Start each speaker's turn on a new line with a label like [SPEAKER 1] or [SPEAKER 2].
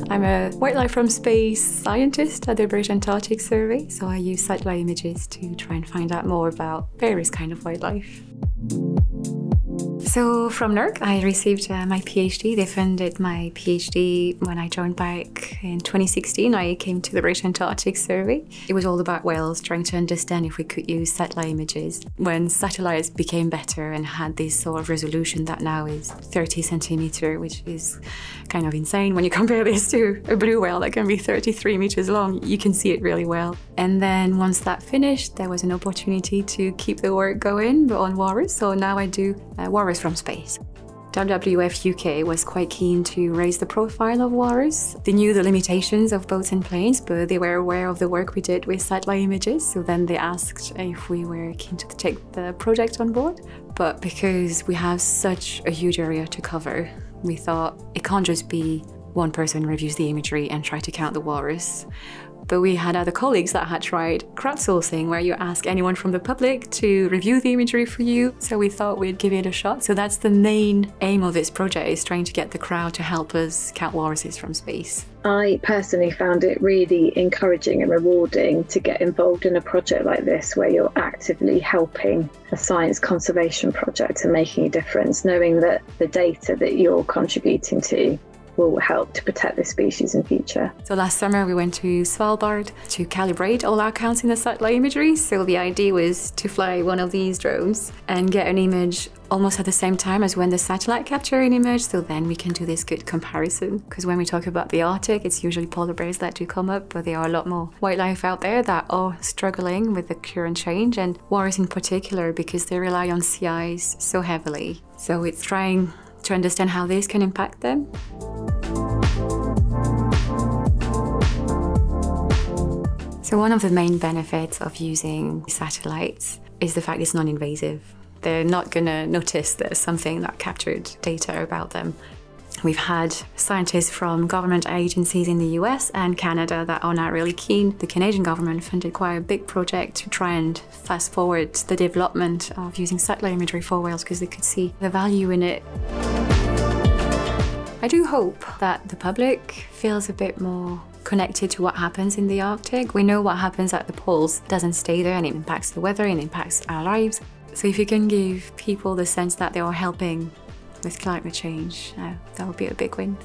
[SPEAKER 1] I'm a wildlife from space scientist at the British Antarctic Survey, so I use satellite images to try and find out more about various kinds of wildlife. So from NERC, I received my PhD. They funded my PhD when I joined back in 2016. I came to the British Antarctic Survey. It was all about whales, trying to understand if we could use satellite images. When satellites became better and had this sort of resolution that now is 30 centimeter, which is kind of insane when you compare this to a blue whale that can be 33 meters long, you can see it really well. And then once that finished, there was an opportunity to keep the work going on walrus. So now I do walrus from space. WWF UK was quite keen to raise the profile of walrus. They knew the limitations of boats and planes, but they were aware of the work we did with satellite images. So then they asked if we were keen to take the project on board. But because we have such a huge area to cover, we thought it can't just be one person reviews the imagery and try to count the walrus. But we had other colleagues that had tried crowdsourcing, where you ask anyone from the public to review the imagery for you. So we thought we'd give it a shot. So that's the main aim of this project, is trying to get the crowd to help us count walruses from space.
[SPEAKER 2] I personally found it really encouraging and rewarding to get involved in a project like this, where you're actively helping a science conservation project and making a difference, knowing that the data that you're contributing to will help to protect the species in future.
[SPEAKER 1] So last summer we went to Svalbard to calibrate all our counts in the satellite imagery. So the idea was to fly one of these drones and get an image almost at the same time as when the satellite capture an image, so then we can do this good comparison. Because when we talk about the Arctic, it's usually polar bears that do come up, but there are a lot more wildlife out there that are struggling with the current change, and walrus in particular, because they rely on sea ice so heavily. So it's trying to understand how this can impact them. So one of the main benefits of using satellites is the fact it's non-invasive. They're not going to notice there's something that captured data about them. We've had scientists from government agencies in the US and Canada that are now really keen. The Canadian government funded quite a big project to try and fast forward the development of using satellite imagery for whales, because they could see the value in it. I do hope that the public feels a bit more connected to what happens in the Arctic. We know what happens at the poles doesn't stay there, and it impacts the weather and impacts our lives. So if you can give people the sense that they are helping with climate change, that would be a big win.